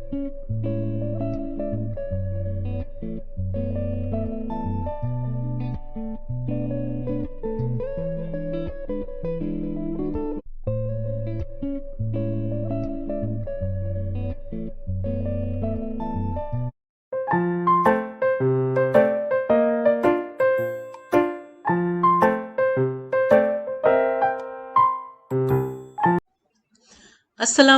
अस्सलाम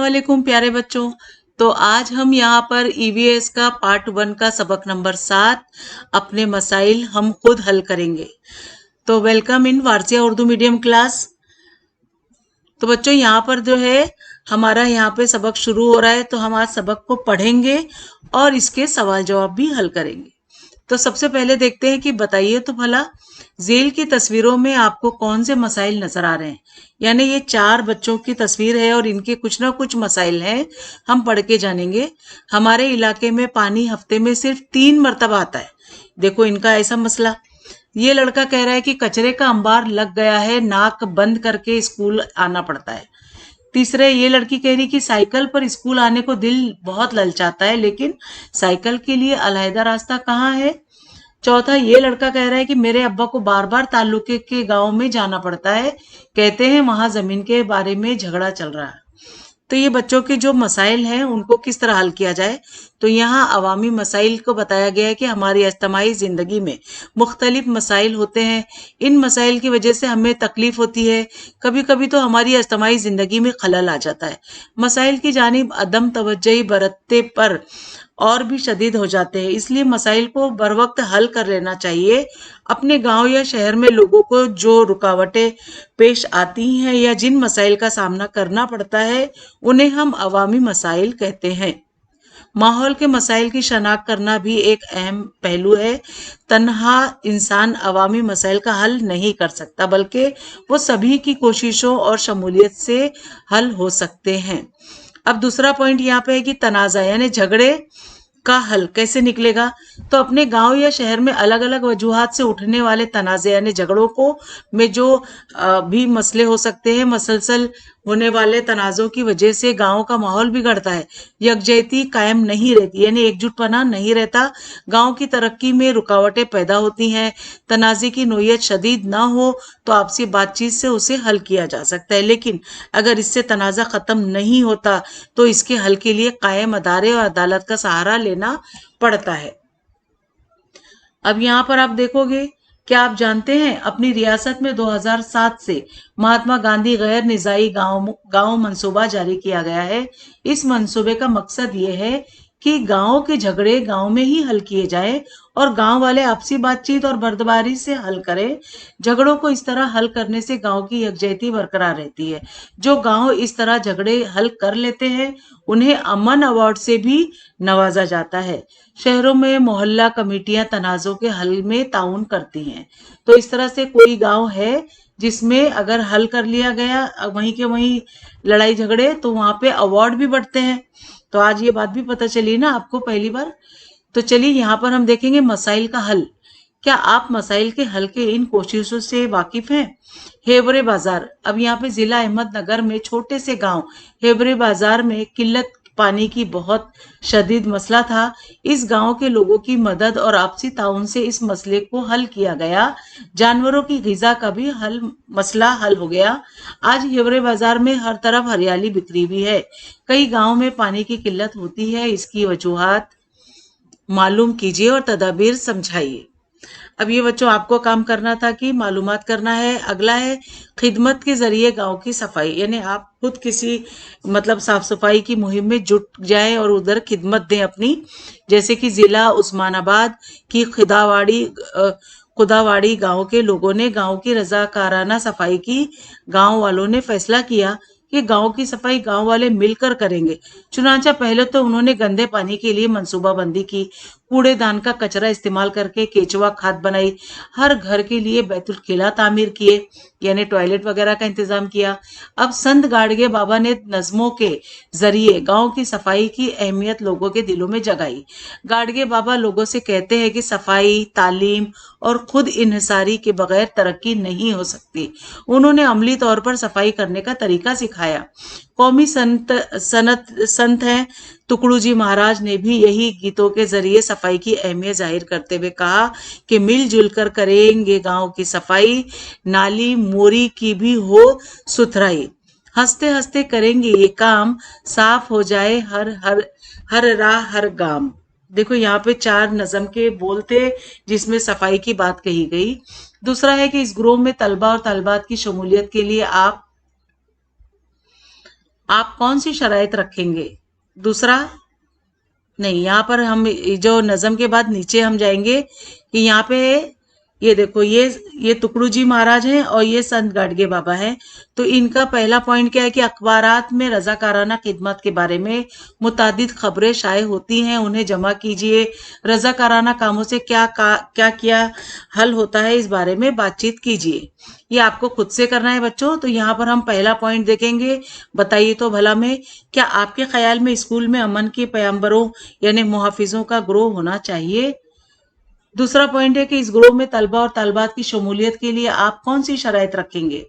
वालेकुम प्यारे बच्चों। तो आज हम यहाँ पर ईवीएस का पार्ट 1 का सबक नंबर 7 अपने मसाइल हम खुद हल करेंगे। तो welcome in Warsia Urdu medium class. तो बच्चों यहाँ पर जो है हमारा यहाँ पे सबक शुरू हो रहा है, तो हम आज सबक को पढ़ेंगे और इसके सवाल जवाब भी हल करेंगे। तो सबसे पहले देखते हैं कि बताइए तो भला झील की तस्वीरों में आपको कौन से मसाइल नजर आ रहे हैं। यानी ये 4 बच्चों की तस्वीर है और इनके कुछ ना कुछ मसाइल हैं, हम पढ़ के जानेंगे। हमारे इलाके में पानी हफ्ते में सिर्फ 3 मरतबा आता है। देखो इनका ऐसा मसला। ये लड़का कह रहा है कि कचरे का अंबार लग गया है, नाक बंद करके स्कूल आना पड़ता है। तीसरे ये लड़की कह रही कि साइकिल पर स्कूल आने को दिल बहुत ललचाता है, लेकिन साइकिल के लिए अलहदा रास्ता कहाँ है। चौथा ये लड़का कह रहा है कि मेरे अब्बा को बार बार ताल्लुके के गांव में जाना पड़ता है, कहते हैं वहां जमीन के बारे में झगड़ा चल रहा है। तो ये बच्चों के जो मसाइल हैं उनको किस तरह हल किया जाए। तो यहाँ अवामी मसाइल को बताया गया है कि हमारी इज्तिमाई जिंदगी में मुख्तलिफ मसाइल होते हैं। इन मसाइल की वजह से हमें तकलीफ होती है, कभी कभी तो हमारी इज्तिमाई जिंदगी में खलल आ जाता है। मसाइल की जानिब अदम तवज्जुही बरतने पर और भी शदीद हो जाते हैं, इसलिए मसाइल को बर वक्त हल कर लेना चाहिए। अपने गांव या शहर में लोगों को जो रुकावटें पेश आती हैं या जिन मसाइल का सामना करना पड़ता है उन्हें हम अवामी मसाइल कहते हैं। माहौल के मसाइल की शनाख्त करना भी एक अहम पहलू है। तन्हा इंसान अवामी मसाइल का हल नहीं कर सकता, बल्कि वो सभी की कोशिशों और शमूलियत से हल हो सकते हैं। अब दूसरा पॉइंट यहाँ पे है कि तनाज़ा यानी झगड़े का हल कैसे निकलेगा। तो अपने गांव या शहर में अलग अलग वजूहात से उठने वाले तनाज़े यानी झगड़ों को में जो भी मसले हो सकते हैं, मसलसल होने वाले तनाज़ों की वजह से गांव का माहौल बिगड़ता है, यकजहती कायम नहीं रहती यानी एकजुटपना नहीं रहता, गांव की तरक्की में रुकावटें पैदा होती हैं। तनाज़े की नोयत शदीद ना हो तो आपसी बातचीत से उसे हल किया जा सकता है, लेकिन अगर इससे तनाज़ा खत्म नहीं होता तो इसके हल के लिए कायम अदारे और अदालत का सहारा लेना पड़ता है। अब यहाँ पर आप देखोगे, क्या आप जानते हैं अपनी रियासत में 2007 से महात्मा गांधी गैर निजाई गांव मंसूबा जारी किया गया है। इस मंसूबे का मकसद ये है कि गांव के झगड़े गांव में ही हल किए जाए और गांव वाले आपसी बातचीत और बर्दबारी से हल करें। झगड़ों को इस तरह हल करने से गांव की यकजहती बरकरार रहती है। जो गांव इस तरह झगड़े हल कर लेते हैं उन्हें अमन अवार्ड से भी नवाजा जाता है। शहरों में मोहल्ला कमेटियां तनाज़ों के हल में ताउन करती हैं। तो इस तरह से कोई गांव है जिसमें अगर हल कर लिया गया वहीं के वहीं लड़ाई झगड़े, तो वहां पे अवार्ड भी बढ़ते हैं। तो आज ये बात भी पता चली ना आपको पहली बार। तो चलिए यहाँ पर हम देखेंगे मसाइल का हल। क्या आप मसाइल के हल के इन कोशिशों से वाकिफ हैं। हेबरे बाजार, अब यहाँ पे जिला अहमदनगर में छोटे से गांव हेबरे बाजार में किल्लत पानी की बहुत शदीद मसला था। इस गांव के लोगों की मदद और आपसी ताउन से इस मसले को हल किया गया। जानवरों की ग़िज़ा का भी मसला हल हो गया। आज हेबरे बाजार में हर तरफ हरियाली बिखरी हुई है। कई गांव में पानी की किल्लत होती है, इसकी वजूहात मालूम कीजिए और तदाबीर समझाइए। अब ये बच्चों आपको काम करना था कि मालूमात करना है। अगला है खिदमत के जरिए गांव की सफाई, यानी आप खुद किसी साफ सफाई की मुहिम में जुट जाएं और उधर खिदमत दें अपनी। जैसे कि जिला उस्मानाबाद की खुदावाड़ी गांव के लोगों ने गांव की रजाकाराना सफाई की। गांव वालों ने फैसला किया कि गांव की सफाई गांव वाले मिलकर करेंगे। चुनांचा पहले तो उन्होंने गंदे पानी के लिए मंसूबाबंदी की, कूड़ेदान का कचरा इस्तेमाल करके केचुआ खाद बनाई, हर घर के लिए बैतुल खिला तामीर किए यानी टॉयलेट वगैरह का इंतजाम किया। अब संत गाड़गे बाबा ने नज़मों के जरिए गांव की सफाई की अहमियत लोगों के दिलों में जगाई। गाड़गे बाबा लोगों से कहते हैं कि सफाई, तालीम और खुद इन्हिसारी के बगैर तरक्की नहीं हो सकती। उन्होंने अमली तौर पर सफाई करने का तरीका सिखाया। कौमी संत हैं टुकड़ू जी महाराज ने भी यही गीतों के जरिए सफाई की अहमियत जाहिर करते हुए कहा कि मिलजुल कर करेंगे गांव की सफाई, नाली मोरी की भी हो सुथराई, हंसते हंसते करेंगे ये काम, साफ हो जाए हर राह हर गांव। देखो यहाँ पे 4 नज़म के बोल थे जिसमें सफाई की बात कही गई। दूसरा है कि इस ग्रुप में तलबा और तलबात की शमूलियत के लिए आप कौन सी शराइत रखेंगे। दूसरा नहीं, यहाँ पर हम जो नज़म के बाद नीचे हम जाएंगे कि यहाँ पे ये देखो, ये टुकड़ू जी महाराज हैं और ये संत गाडगे बाबा हैं। तो इनका पहला पॉइंट क्या है कि अखबारात में रजाकाराना खिदमत के बारे में मुतादिद खबरें शाये होती हैं, उन्हें जमा कीजिए। रजाकाराना कामों से क्या हल होता है, इस बारे में बातचीत कीजिए। ये आपको खुद से करना है बच्चों। तो यहाँ पर हम पहला पॉइंट देखेंगे, बताइए तो भला में क्या आपके ख्याल में स्कूल में अमन के पैगंबरों यानी मुहाफिजों का ग्रोह होना चाहिए। दूसरा पॉइंट है कि इस ग्रोह में तलबा और तलबात की शमूलियत के लिए आप कौन सी शराइत रखेंगे।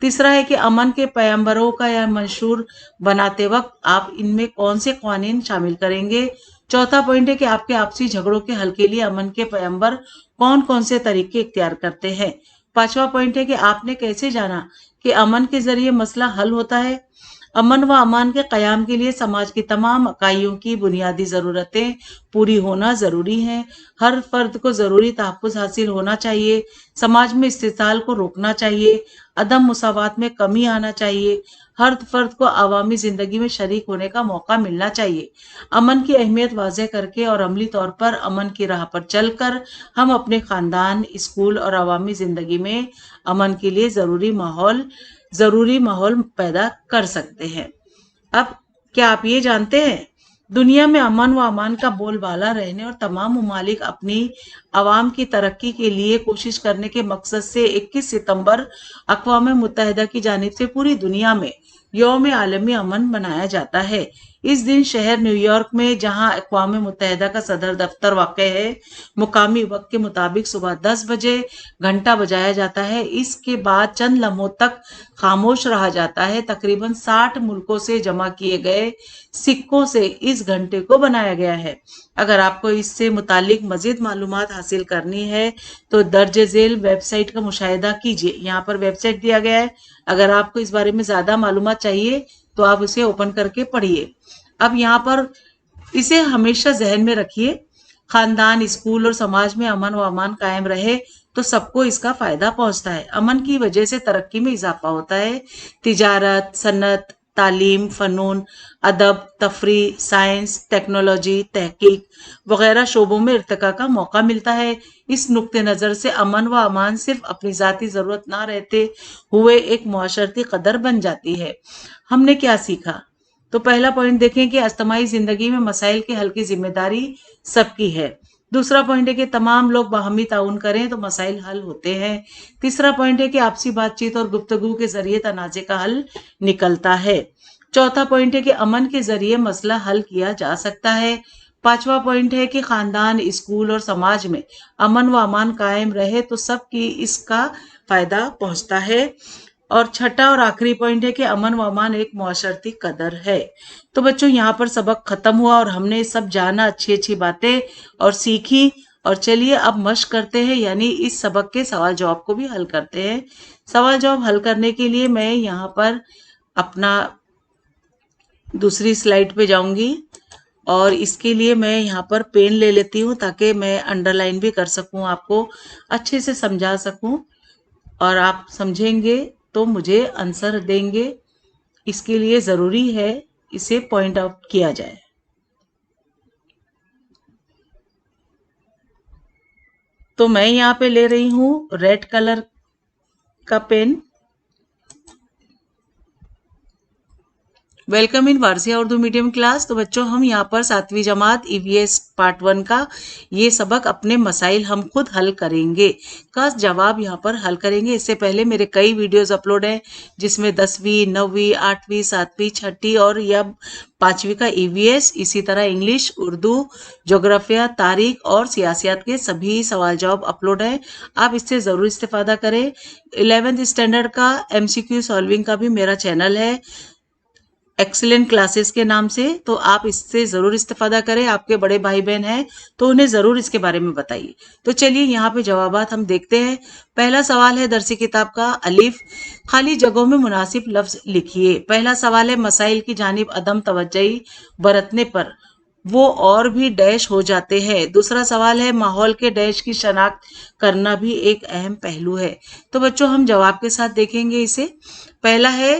तीसरा है कि अमन के पैगंबरों का यह मंशूर बनाते वक्त आप इनमें कौन से कानून शामिल करेंगे। चौथा पॉइंट है कि आपके आपसी झगड़ों के हल के लिए अमन के पैगंबर कौन कौन से तरीके इख्तियार करते हैं। पांचवा पॉइंट है कि आपने कैसे जाना कि अमन के जरिए मसला हल होता है। अमन व अमान के कयाम के लिए समाज की तमाम इकाइयों की बुनियादी ज़रूरतें पूरी होना ज़रूरी है। हर फर्द को ज़रूरी तहफ़्फ़ुज़ हासिल होना चाहिए। समाज में इस्तिसाल को रोकना चाहिए। अदम मुसावात में कमी आना चाहिए। हर फर्द को अवामी ज़िंदगी में शरीक होने का मौका मिलना चाहिए। अमन की अहमियत वाज़ेह करके और अमली तौर पर अमन की राह पर चलकर हम अपने ख़ानदान, स्कूल और अवामी ज़िंदगी में अमन के लिए ज़रूरी माहौल पैदा कर सकते हैं। अब क्या आप ये जानते हैं, दुनिया में अमन व अमान का बोलबाला रहने और तमाम ममालिक अपनी अवाम की तरक्की के लिए कोशिश करने के मकसद से 21 सितंबर अक़वाम मुत्तहिदा की जानिब से पूरी दुनिया में यौम आलमी अमन मनाया जाता है। इस दिन शहर न्यूयॉर्क में, जहां अक़वाम मुत्तहिदा का सदर दफ्तर वाक़ है, मुकामी वक्त के मुताबिक सुबह 10 बजे घंटा बजाया जाता है। इसके बाद चंद लम्हों तक खामोश रहा जाता है। तकरीबन 60 मुल्कों से जमा किए गए सिक्कों से इस घंटे को बनाया गया है। अगर आपको इससे मुतालिक मजीद मालूमात हासिल करनी है तो दर्ज झेल वेबसाइट का मुशाहिदा कीजिए। यहाँ पर वेबसाइट दिया गया है, अगर आपको इस बारे में ज्यादा मालूमात चाहिए तो आप उसे ओपन करके पढ़िए। अब यहाँ पर इसे हमेशा जहन में रखिए, खानदान, स्कूल और समाज में अमन व अमान कायम रहे तो सबको इसका फायदा पहुंचता है। अमन की वजह से तरक्की में इजाफा होता है। तिजारत, सन्नत, तालीम, फनून, अदब, तफरी, साइंस, टेक्नोलॉजी, तहकीक वगैरह शोबों में इर्तिका का मौका मिलता है। इस नुक्ते नज़र से अमन व अमान सिर्फ अपनी ज़ाती ज़रूरत ना रहते हुए एक मुआशरती कदर बन जाती है। हमने क्या सीखा, तो पहला पॉइंट देखें कि अज्तमाई जिंदगी में मसाइल के हल की जिम्मेदारी सबकी है। दूसरा पॉइंट है कि तमाम लोग बाहमी ताउन करें तो मसाइल हल होते हैं। तीसरा पॉइंट है कि आपसी बातचीत और गुफ्तगू के जरिए तनाज़े का हल निकलता है। चौथा पॉइंट है कि अमन के जरिए मसला हल किया जा सकता है। पांचवा पॉइंट है कि खानदान, स्कूल और समाज में अमन व अमान कायम रहे तो सबकी इसका फायदा पहुंचता है। और छठा और आखिरी पॉइंट है कि अमन व अमान एक मुआशरती कदर है। तो बच्चों यहाँ पर सबक खत्म हुआ और हमने सब जाना, अच्छी अच्छी बातें और सीखी। और चलिए अब मश्क करते हैं, यानी इस सबक के सवाल जवाब को भी हल करते हैं। सवाल जवाब हल करने के लिए मैं यहाँ पर अपना दूसरी स्लाइड पे जाऊंगी और इसके लिए मैं यहाँ पर पेन ले लेती हूँ ताकि मैं अंडरलाइन भी कर सकूँ, आपको अच्छे से समझा सकूँ और आप समझेंगे तो मुझे आंसर देंगे। इसके लिए ज़रूरी है इसे पॉइंट आउट किया जाए। तो मैं यहाँ पे ले रही हूँ रेड कलर का pen. Welcome in Warsia Urdu medium class. तो बच्चों हम यहाँ पर 7वीं जमात EVS पार्ट 1 का ये सबक अपने मसाइल हम खुद हल करेंगे का जवाब यहाँ पर हल करेंगे। इससे पहले मेरे कई वीडियोस अपलोड हैं जिसमें 10वीं, 9वीं, 8वीं, 7वीं, 6ठी और या 5वीं का EVS, इसी तरह इंग्लिश, उर्दू, जोग्राफिया, तारीख और सियासियात के सभी सवाल जवाब अपलोड हैं। आप इससे ज़रूर इस्तेफादा करें। 11th स्टैंडर्ड का MCQ सॉल्विंग का भी मेरा चैनल है, एक्सीलेंट क्लासेस के नाम से, तो आप इससे जरूर इस्तेफादा करें। आपके बड़े भाई बहन हैं तो उन्हें जरूर इसके बारे में बताइए। तो चलिए यहाँ पे जवाबात हम देखते हैं। पहला सवाल है दरसी किताब का, अलिफ, खाली जगहों में मुनासिब लफ्ज लिखिए। पहला सवाल है मसाइल की जानिब अदम तवज्जोही बरतने पर वो और भी डैश हो जाते हैं। दूसरा सवाल है माहौल के डैश की शनाख्त करना भी एक अहम पहलू है। तो बच्चों हम जवाब के साथ देखेंगे इसे। पहला है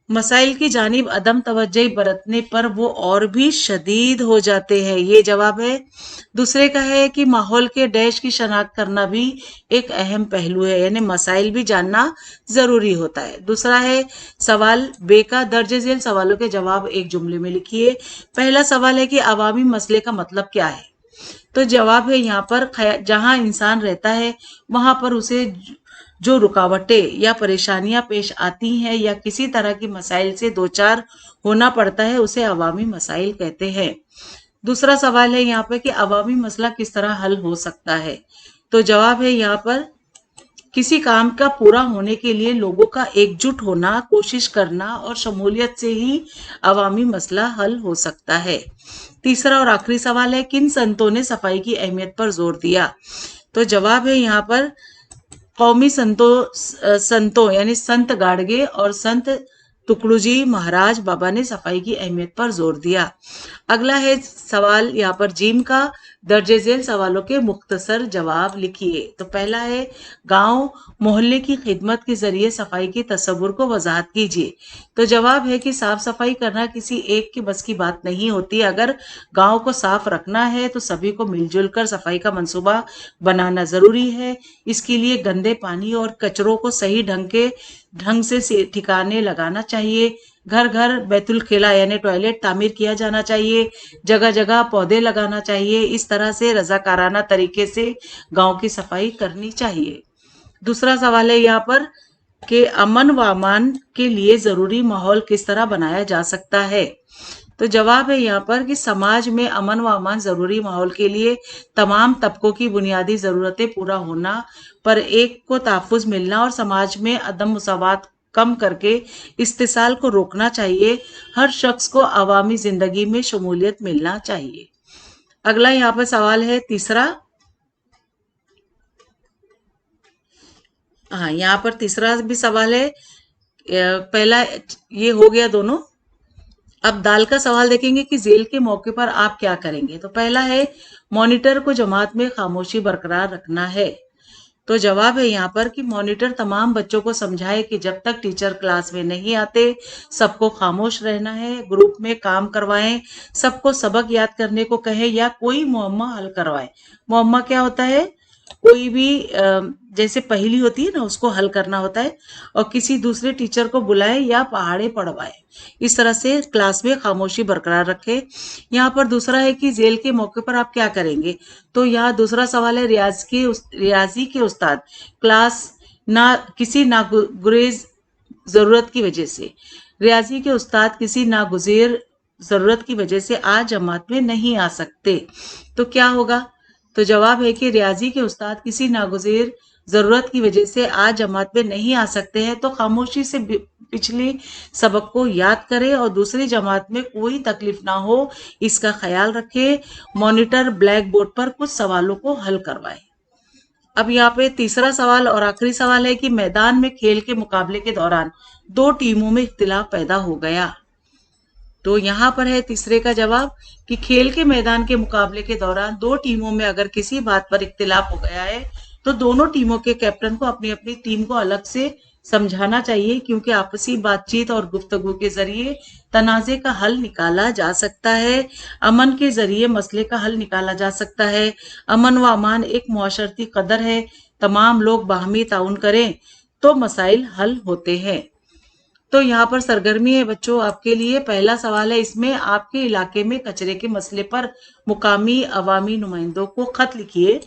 मसाइल की जानिब अदम तवज्जोही बरतने पर वो और भी शदीद हो जाते हैं, ये जवाब है। दूसरे का है कि माहौल के डैश की शनाख्त करना भी एक अहम पहलू है, यानी मसाइल भी जानना जरूरी होता है। दूसरा है सवाल बे का दर्ज झेल सवालों के जवाब एक जुमले में लिखिए। पहला सवाल है कि अवामी मसले का मतलब क्या है। तो जवाब है यहाँ पर जहां इंसान रहता है वहां पर उसे जो रुकावटें या परेशानियां पेश आती हैं या किसी तरह की मसाइल से दो चार होना पड़ता है उसे अवामी मसाइल कहते हैं। दूसरा सवाल है यहाँ पे कि अवामी मसला किस तरह हल हो सकता है। तो जवाब है यहाँ पर किसी काम का पूरा होने के लिए लोगों का एकजुट होना, कोशिश करना और शमूलियत से ही अवामी मसला हल हो सकता है। तीसरा और आखिरी सवाल है किन संतों ने सफाई की अहमियत पर जोर दिया। तो जवाब है यहाँ पर कौमी संतों यानी संत गाडगे और संत तुकडोजी महाराज बाबा ने सफाई की अहमियत पर जोर दिया। अगला है सवाल यहाँ पर जीम का, दर्जे झेल सवालों के मुख्तसर जवाब लिखिए। तो पहला है गांव मोहल्ले की खिदमत के जरिए सफाई के तस्वुर को वजाहत कीजिए। तो जवाब है कि साफ सफाई करना किसी एक के बस की बात नहीं होती। अगर गांव को साफ रखना है तो सभी को मिलजुल कर सफाई का मंसूबा बनाना जरूरी है। इसके लिए गंदे पानी और कचरों को सही ढंग से ठिकाने लगाना चाहिए। घर घर बैतुल खिला यानी टॉयलेट तामीर किया जाना चाहिए। जगह जगह पौधे लगाना चाहिए। इस तरह से रजाकाराना तरीके से गांव की सफाई करनी चाहिए। दूसरा सवाल है यहाँ पर कि अमन व अमान के लिए जरूरी माहौल किस तरह बनाया जा सकता है। तो जवाब है यहाँ पर कि समाज में अमन व अमान जरूरी माहौल के लिए तमाम तबकों की बुनियादी जरूरतें पूरा होना, पर एक को तहफ़्फ़ुज़ मिलना और समाज में अदम मुसावात कम करके इस्तिसाल को रोकना चाहिए। हर शख्स को अवामी जिंदगी में शमूलियत मिलना चाहिए। अगला यहाँ पर सवाल है तीसरा। हाँ, यहाँ पर तीसरा भी सवाल है। पहला ये हो गया दोनों। अब दाल का सवाल देखेंगे कि जेल के मौके पर आप क्या करेंगे। तो पहला है मॉनिटर को जमात में खामोशी बरकरार रखना है। तो जवाब है यहाँ पर कि मॉनिटर तमाम बच्चों को समझाए कि जब तक टीचर क्लास में नहीं आते सबको खामोश रहना है। ग्रुप में काम करवाएं, सबको सबक याद करने को कहें या कोई मुअम्मा हल करवाएं। मुअम्मा क्या होता है, कोई भी जैसे पहेली होती है ना उसको हल करना होता है, और किसी दूसरे टीचर को बुलाए या पहाड़े पढ़वाए। इस तरह से क्लास में खामोशी बरकरार रखे। यहाँ पर दूसरा है कि जेल के मौके पर आप क्या करेंगे। तो यहाँ दूसरा सवाल है रियाजी के उस्ताद क्लास किसी नागुरेज जरूरत की वजह से रियाजी के उस्ताद किसी नागुजेर जरूरत की वजह से आज जमात में नहीं आ सकते। तो क्या होगा। तो जवाब है कि रियाजी के उस्ताद किसी नागुजेर जरूरत की वजह से आज जमात में नहीं आ सकते हैं तो खामोशी से पिछले सबक को याद करें और दूसरी जमात में कोई तकलीफ ना हो इसका ख्याल रखें। मॉनिटर ब्लैक बोर्ड पर कुछ सवालों को हल करवाए। अब यहाँ पे तीसरा सवाल और आखिरी सवाल है कि मैदान में खेल के मुकाबले के दौरान दो टीमों में इख्तिलाफ पैदा हो गया। तो यहाँ पर है तीसरे का जवाब कि खेल के मैदान के मुकाबले के दौरान दो टीमों में अगर किसी बात पर इख्तिलाफ हो गया है तो दोनों टीमों के कैप्टन को अपनी अपनी टीम को अलग से समझाना चाहिए, क्योंकि आपसी बातचीत और गुफ्तगू के जरिए तनाजे का हल निकाला जा सकता है। अमन के जरिए मसले का हल निकाला जा सकता है। अमन व अमान एक मुआशरती कदर है। तमाम लोग बाहमी ताउन करें तो मसाइल हल होते हैं। तो यहाँ पर सरगर्मी है बच्चों आपके लिए। पहला सवाल है इसमें आपके इलाके में कचरे के मसले पर मुकामी अवामी नुमाइंदों को खत लिखिए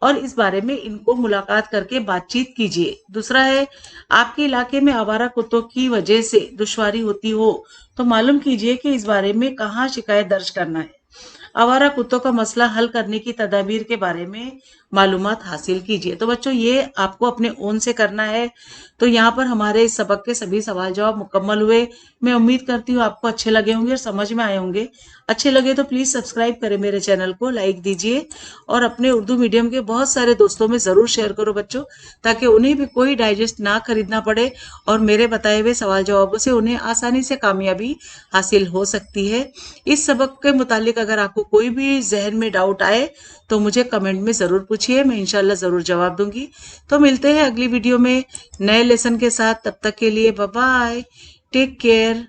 और इस बारे में इनको मुलाकात करके बातचीत कीजिए। दूसरा है आपके इलाके में आवारा कुत्तों की वजह से दुश्वारी होती हो तो मालूम कीजिए कि इस बारे में कहाँ शिकायत दर्ज करना है। आवारा कुत्तों का मसला हल करने की तदाबीर के बारे में मालूमात हासिल कीजिए। तो बच्चों ये आपको अपने ओन से करना है। तो यहाँ पर हमारे इस सबक के सभी सवाल जवाब मुकम्मल हुए। मैं उम्मीद करती हूँ आपको अच्छे लगे होंगे और समझ में आए होंगे। अच्छे लगे तो प्लीज सब्सक्राइब करें मेरे चैनल को, लाइक दीजिए और अपने उर्दू मीडियम के बहुत सारे दोस्तों में जरूर शेयर करो बच्चों, ताकि उन्हें भी कोई डाइजेस्ट ना खरीदना पड़े और मेरे बताए हुए सवाल जवाबों से उन्हें आसानी से कामयाबी हासिल हो सकती है। इस सबक के मुतालिक अगर आपको कोई भी जहन में डाउट आए तो मुझे कमेंट में जरूर पूछिए, मैं इंशाल्लाह जरूर जवाब दूंगी। तो मिलते हैं अगली वीडियो में नए लेसन के साथ। तब तक के लिए बाय बाय, टेक केयर।